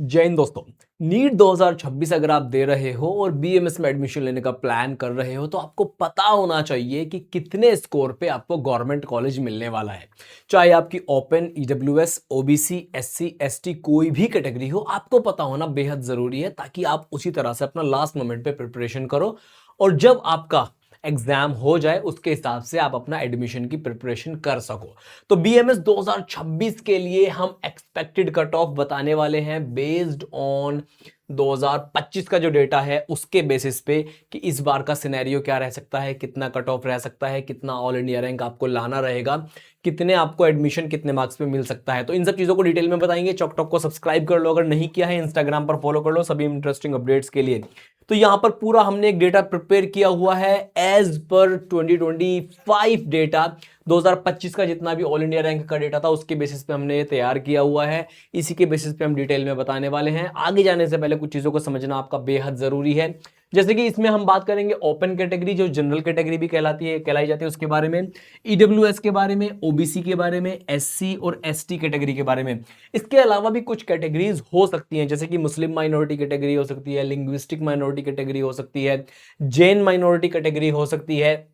जय हिंद दोस्तों। नीट 2026 अगर आप दे रहे हो और बीएमएस में एडमिशन लेने का प्लान कर रहे हो तो आपको पता होना चाहिए कि कितने स्कोर पे आपको गवर्नमेंट कॉलेज मिलने वाला है। चाहे आपकी open, EWS, OBC, SC, ST कोई भी कैटेगरी हो, आपको पता होना बेहद जरूरी है ताकि आप उसी तरह से अपना लास्ट मोमेंट पे प्रिपरेशन करो और जब आपका एग्जाम हो जाए उसके हिसाब से आप अपना एडमिशन की प्रिपरेशन कर सको। तो बीएमएस 2026 के लिए हम एक्सपेक्टेड कट ऑफ बताने वाले हैं बेस्ड ऑन 2025 का जो डेटा है उसके बेसिस पे कि इस बार का सिनेरियो क्या रह सकता है, कितना कट ऑफ रह सकता है, कितना ऑल इंडिया रैंक आपको लाना रहेगा, कितने आपको एडमिशन कितने मार्क्स पे मिल सकता है। तो इन सब चीजों को डिटेल में बताएंगे। चॉक को सब्सक्राइब कर लो, अगर नहीं किया है इंस्टाग्राम पर फॉलो कर लो सभी इंटरेस्टिंग अपडेट्स के लिए। तो यहां पर पूरा हमने एक डेटा प्रिपेयर किया हुआ है एज पर 2025 डेटा। 2025 का जितना भी ऑल इंडिया रैंक का डेटा था उसके बेसिस पे हमने ये तैयार किया हुआ है। इसी के बेसिस पे हम डिटेल में बताने वाले हैं। आगे जाने से पहले कुछ चीजों को समझना आपका बेहद जरूरी है। जैसे कि इसमें हम बात करेंगे ओपन कैटेगरी, जो जनरल कैटेगरी भी कहलाई जाती है उसके बारे में, ईडब्ल्यूएस के बारे में, ओबीसी के बारे में, एससी और एसटी कैटेगरी के बारे में। इसके अलावा भी कुछ कैटेगरीज हो सकती हैं, जैसे कि मुस्लिम माइनॉरिटी कैटेगरी हो सकती है, लिंग्विस्टिक माइनॉरिटी कैटेगरी हो सकती है, जैन माइनॉरिटी कैटेगरी हो सकती है,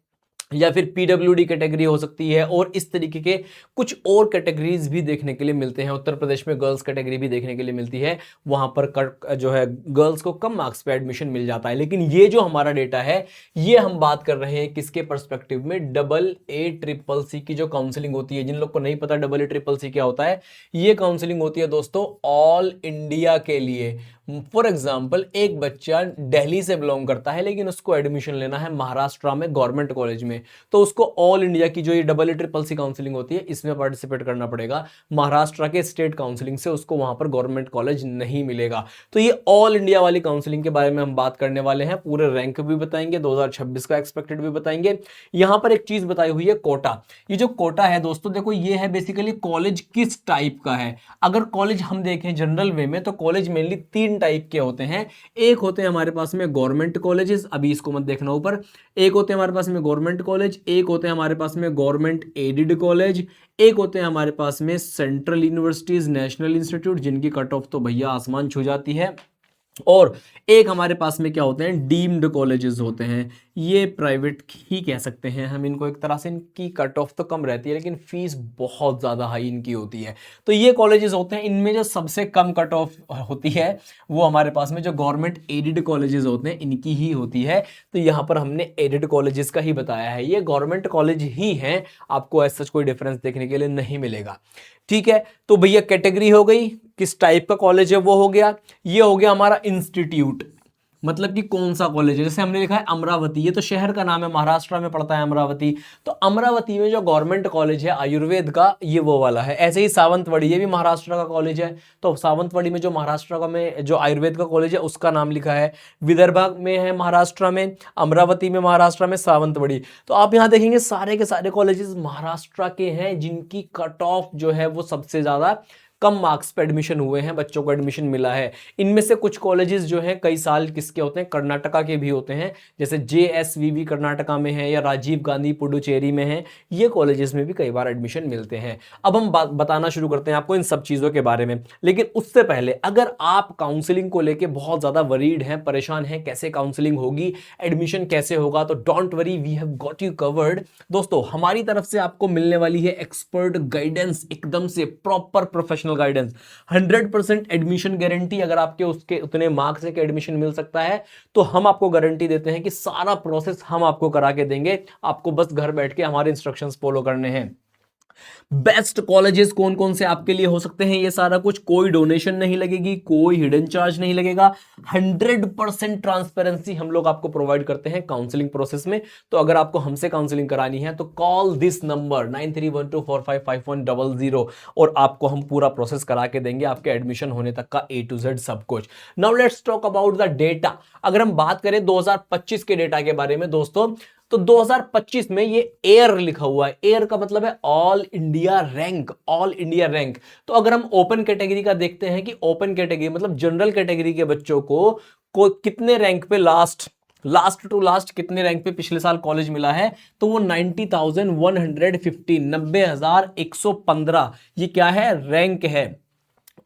या फिर पीडब्ल्यूडी कैटेगरी हो सकती है, और इस तरीके के कुछ और कैटेगरीज भी देखने के लिए मिलते हैं। उत्तर प्रदेश में गर्ल्स कैटेगरी भी देखने के लिए मिलती है, वहां पर जो है गर्ल्स को कम मार्क्स पे एडमिशन मिल जाता है। लेकिन ये जो हमारा डेटा है ये हम बात कर रहे हैं किसके पर्सपेक्टिव में, डबल ए ट्रिपल सी की जो काउंसलिंग होती है। जिन लोग को नहीं पता डबल ए ट्रिपल सी क्या होता है, ये काउंसलिंग होती है दोस्तों ऑल इंडिया के लिए। फॉर एग्जाम्पल एक बच्चा दिल्ली से बिलोंग करता है लेकिन उसको एडमिशन लेना है महाराष्ट्र में गवर्नमेंट कॉलेज में, तो उसको ऑल इंडिया की जो ये double A triple C counselling होती है इसमें पार्टिसिपेट करना पड़ेगा। महाराष्ट्र के स्टेट काउंसलिंग से उसको वहां पर गवर्नमेंट कॉलेज नहीं मिलेगा। तो ये ऑल इंडिया वाली काउंसलिंग के बारे में हम बात करने वाले हैं। पूरे रैंक भी बताएंगे, 2026 का एक्सपेक्टेड भी बताएंगे। यहां पर एक चीज बताई हुई है कोटा। ये जो कोटा है दोस्तों देखो, ये है बेसिकली कॉलेज किस टाइप का है। अगर कॉलेज हम देखें जनरल वे में तो कॉलेज मेनली तीन टाइप के होते हैं। एक होते हैं हमारे पास में गवर्नमेंट कॉलेजेस, अभी इसको मत देखना ऊपर। एक होते हैं हमारे पास में गवर्नमेंट कॉलेज, एक होते हैं हमारे पास में गवर्नमेंट एडेड कॉलेज, एक होते हैं हमारे पास में सेंट्रल यूनिवर्सिटीज, नेशनल इंस्टीट्यूट जिनकी कट ऑफ तो भैया आसमान छू जाती है, और एक हमारे पास में क्या होते हैं डीम्ड कॉलेजेस होते हैं। ये प्राइवेट ही कह सकते हैं हम इनको एक तरह से। इनकी कट ऑफ तो कम रहती है लेकिन फीस बहुत ज़्यादा हाई इनकी होती है। तो ये कॉलेजेस होते हैं, इनमें जो सबसे कम कट ऑफ होती है वो हमारे पास में जो गवर्नमेंट एडेड कॉलेजेस होते हैं इनकी ही होती है। तो यहाँ पर हमने एडेड कॉलेजेस का ही बताया है, ये गवर्नमेंट कॉलेज ही हैं, आपको ऐसा कोई डिफरेंस देखने के लिए नहीं मिलेगा। ठीक है, तो भैया कैटेगरी हो गई, किस टाइप का कॉलेज है वो हो गया। ये हो गया हमारा इंस्टीट्यूट, मतलब कि कौन सा कॉलेज है। जैसे हमने लिखा है अमरावती, ये तो शहर का नाम है, महाराष्ट्र में पड़ता है अमरावती। तो अमरावती में जो गवर्नमेंट कॉलेज है आयुर्वेद का, ये वो वाला है। ऐसे ही सावंतवाड़ी, ये भी महाराष्ट्र का कॉलेज है। तो सावंतवाड़ी में जो महाराष्ट्र का में जो आयुर्वेद का कॉलेज है उसका नाम लिखा है। विदर्भ में है महाराष्ट्र में, अमरावती में महाराष्ट्र में, सावंतवाड़ी। तो आप यहाँ देखेंगे सारे के सारे कॉलेजेस महाराष्ट्र के हैं जिनकी कट ऑफ जो है वो सबसे ज्यादा कम मार्क्स पे एडमिशन हुए हैं, बच्चों को एडमिशन मिला है। इनमें से कुछ कॉलेजेस जो हैं कई साल किसके होते हैं, कर्नाटका के भी होते हैं, जैसे जेएसवीवी कर्नाटका में है या राजीव गांधी पुडुचेरी में है। ये कॉलेजेस में भी कई बार एडमिशन मिलते हैं। अब हम बताना शुरू करते हैं आपको इन सब चीज़ों के बारे में। लेकिन उससे पहले अगर आप काउंसलिंग को लेकर बहुत ज़्यादा वरीड हैं, परेशान हैं कैसे काउंसलिंग होगी, एडमिशन कैसे होगा, तो don't worry, we have got you covered. दोस्तों हमारी तरफ से आपको मिलने वाली है एक्सपर्ट गाइडेंस, एकदम से proper professional guidance, 100% admission guarantee. अगर आपके उसके उतने मार्क्स है कि एडमिशन मिल सकता है तो हम आपको गारंटी देते हैं कि सारा प्रोसेस हम आपको करा के देंगे, आपको बस घर बैठ के हमारे इंस्ट्रक्शंस फॉलो करने हैं। बेस्ट कॉलेजेस कौन कौन से आपके लिए हो सकते हैं, ये सारा कुछ, कोई डोनेशन नहीं लगेगी, कोई हिडन चार्ज नहीं लगेगा, 100% ट्रांसपेरेंसी हम लोग आपको प्रोवाइड करते हैं काउंसलिंग प्रोसेस में। तो अगर आपको हमसे काउंसलिंग करानी है तो कॉल दिस नंबर 9312455100 और आपको हम पूरा प्रोसेस करा के देंगे, आपके एडमिशन होने तक का A to Z सब कुछ। Now let's talk about the data. अगर हम बात करें 2025 के डेटा के बारे में दोस्तों, तो 2025 में ये एयर लिखा हुआ है। एयर का मतलब है all India rank, all India rank. तो अगर हम ओपन कैटेगरी का देखते हैं कि ओपन कैटेगरी मतलब जनरल कैटेगरी के बच्चों को कितने रैंक पे लास्ट टू लास्ट कितने रैंक पे पिछले साल कॉलेज मिला है, तो वो 90,115, 90,115 ये क्या है, रैंक है,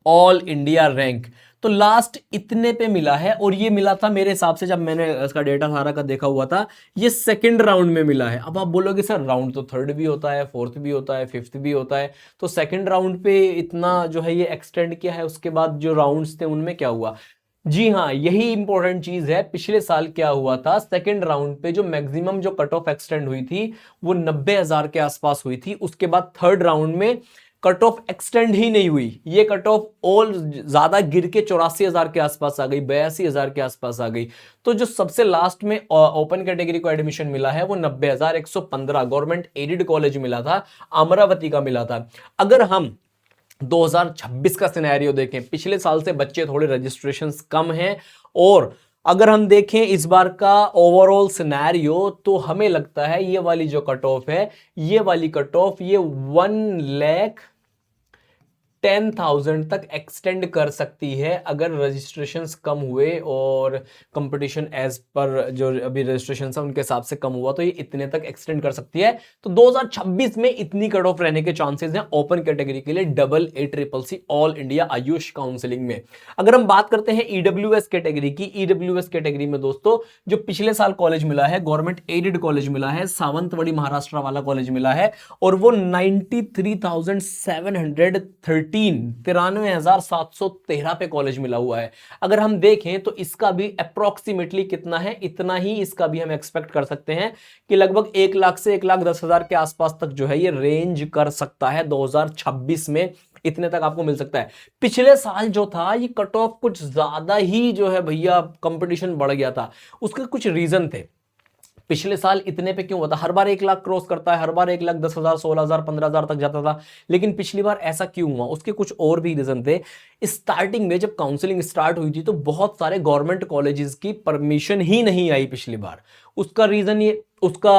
ऑल इंडिया रैंक। तो लास्ट इतने पे मिला है, और ये मिला था मेरे हिसाब से, जब मैंने इसका डेटा सारा का देखा हुआ था, ये सेकंड राउंड में मिला है। अब आप बोलोगे सर राउंड तो थर्ड भी होता है, फोर्थ भी होता है, फिफ्थ भी होता है, तो सेकंड राउंड पे इतना जो है ये एक्सटेंड किया है, उसके बाद जो राउंड्स थे उनमें क्या हुआ? जी हाँ, यही इंपॉर्टेंट चीज है। पिछले साल क्या हुआ था, सेकंड राउंड पे जो मैक्सिमम जो कट ऑफ एक्सटेंड हुई थी वो 90,000 के आसपास हुई थी। उसके बाद थर्ड राउंड में कट ऑफ एक्सटेंड ही नहीं हुई, ये कट ऑफ ऑल ज्यादा गिर के 84,000 के आसपास आ गई, 82,000 के आसपास आ गई। तो जो सबसे लास्ट में ओपन कैटेगरी को एडमिशन मिला है वो 90,115 गवर्नमेंट एडेड कॉलेज मिला था, अमरावती का मिला था। अगर हम 2026 का सिनेरियो देखें, पिछले साल से बच्चे थोड़े रजिस्ट्रेशंस कम हैं, और अगर हम देखें इस बार का ओवरऑल सिनेरियो, तो हमें लगता है ये वाली जो कट ऑफ है, ये वाली कट ऑफ ये 1,10,000 तक एक्सटेंड कर सकती है अगर रजिस्ट्रेशंस कम हुए और कंपटीशन एज पर जो अभी रजिस्ट्रेशन है उनके हिसाब से कम हुआ, तो ये इतने तक एक्सटेंड कर सकती है। तो 2026 में इतनी कट ऑफ रहने के चांसेस हैं ओपन कैटेगरी के लिए AACCC all India Ayush counselling में। अगर हम बात करते हैं ईडब्ल्यूएस कैटेगरी की, ईडब्ल्यूएस कैटेगरी में दोस्तों जो पिछले साल कॉलेज मिला है, गवर्नमेंट एडेड कॉलेज मिला है, सावंतवाड़ी महाराष्ट्र वाला कॉलेज मिला है, और वो 93,713 पे कॉलेज मिला हुआ है। अगर हम देखें तो इसका भी अप्रोक्सीमेटली कितना है, इतना ही इसका भी हम एक्सपेक्ट कर सकते हैं कि लगभग 1 लाख से 1,10,000 के आसपास तक जो है ये रेंज कर सकता है 2026 में, इतने तक आपको मिल सकता है। पिछले साल जो था ये कट ऑफ कुछ ज्यादा ही जो है भैया कंपटीशन बढ़ गया था, उसके कुछ रीजन थे। पिछले साल इतने पे क्यों हुआ था? हर बार 1 लाख क्रॉस करता है, हर बार 1,10,000, 16,000, 15,000 तक जाता था, लेकिन पिछली बार ऐसा क्यों हुआ? उसके कुछ और भी रीजन थे। स्टार्टिंग में जब काउंसलिंग स्टार्ट हुई थी तो बहुत सारे गवर्नमेंट कॉलेजेस की परमिशन ही नहीं आई पिछली बार। उसका रीजन ये, उसका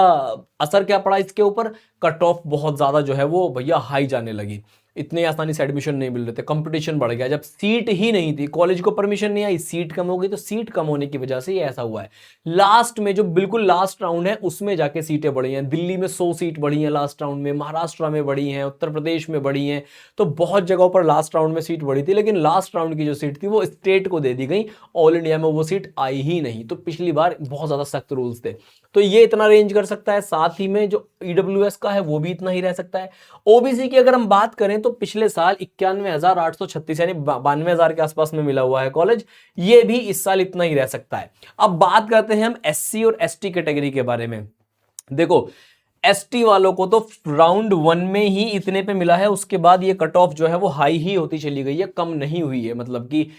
असर क्या पड़ा इसके ऊपर? कट ऑफ बहुत ज्यादा जो है वो भैया हाई जाने लगी, इतने आसानी से एडमिशन नहीं मिल रहे थे, कंपटीशन बढ़ गया। जब सीट ही नहीं थी, कॉलेज को परमिशन नहीं आई, सीट कम हो गई, तो सीट कम होने की वजह से ये ऐसा हुआ है। लास्ट में जो बिल्कुल लास्ट राउंड है उसमें जाके सीटें बढ़ी हैं। दिल्ली में 100 सीट बढ़ी हैं लास्ट राउंड में, महाराष्ट्र में बढ़ी हैं, उत्तर प्रदेश में बढ़ी हैं, तो बहुत जगहों पर लास्ट राउंड में सीट बढ़ी थी। लेकिन लास्ट राउंड की जो सीट थी वो स्टेट को दे दी गई, ऑल इंडिया में वो सीट आई ही नहीं। तो पिछली बार बहुत ज्यादा सख्त रूल्स थे, तो ये इतना रेंज कर सकता है। साथ ही में जो ईडब्ल्यूएस का है वो भी इतना ही रह सकता है। ओबीसी की अगर हम बात करें तो पिछले साल 91,836 यानी 92,000 के आसपास में मिला हुआ है कॉलेज, ये भी इस साल इतना ही रह सकता है। अब बात करते हैं हम एससी और एसटी कैटेगरी के बारे में। देखो एसटी वालों को तो राउंड 1 में ही इतने पे मिला है, उसके बाद ये कट ऑफ जो है वो हाई ही होती चली गई है, कम नहीं हुई है, मतलब कि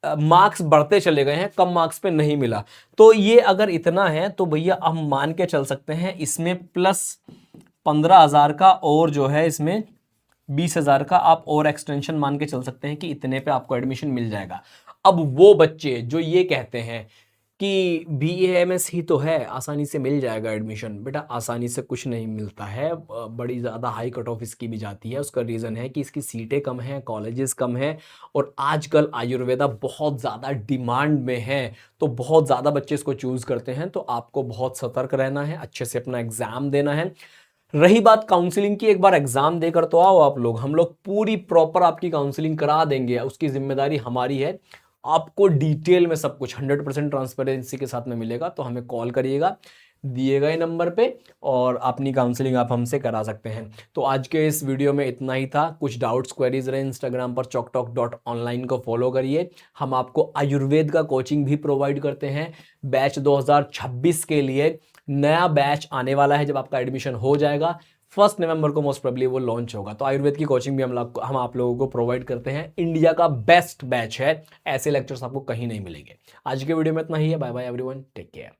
मार्क्स बढ़ते चले गए हैं, कम मार्क्स पे नहीं मिला। तो ये अगर इतना है तो भैया हम मान के चल सकते हैं इसमें प्लस 15,000 का, और जो है इसमें 20,000 का आप और एक्सटेंशन मान के चल सकते हैं कि इतने पे आपको एडमिशन मिल जाएगा। अब वो बच्चे जो ये कहते हैं कि BAMS ही तो है, आसानी से मिल जाएगा एडमिशन, बेटा आसानी से कुछ नहीं मिलता है, बड़ी ज़्यादा हाई कट ऑफ इसकी भी जाती है। उसका रीज़न है कि इसकी सीटें कम हैं, कॉलेजेस कम हैं, और आजकल आयुर्वेदा बहुत ज़्यादा डिमांड में है, तो बहुत ज़्यादा बच्चे इसको चूज़ करते हैं। तो आपको बहुत सतर्क रहना है, अच्छे से अपना एग्ज़ाम देना है। रही बात काउंसलिंग की, एक बार एग्जाम देकर तो आओ आप लोग, हम लोग पूरी प्रॉपर आपकी काउंसलिंग करा देंगे, उसकी जिम्मेदारी हमारी है। आपको डिटेल में सब कुछ 100% ट्रांसपेरेंसी के साथ में मिलेगा, तो हमें कॉल करिएगा दिए गए नंबर पे, और अपनी काउंसलिंग आप हमसे करा सकते हैं। तो आज के इस वीडियो में इतना ही था। कुछ डाउट्स क्वेरीज रहे, इंस्टाग्राम पर choktalk.online को फॉलो करिए। हम आपको आयुर्वेद का कोचिंग भी प्रोवाइड करते हैं। बैच 2026 के लिए नया बैच आने वाला है, जब आपका एडमिशन हो जाएगा 1 नवंबर को मोस्ट प्रोबेबली वो लॉन्च होगा। तो आयुर्वेद की कोचिंग भी हम आप लोगों को प्रोवाइड करते हैं। इंडिया का बेस्ट बैच है, ऐसे लेक्चर्स आपको कहीं नहीं मिलेंगे। आज के वीडियो में इतना ही है। Bye bye everyone, take care.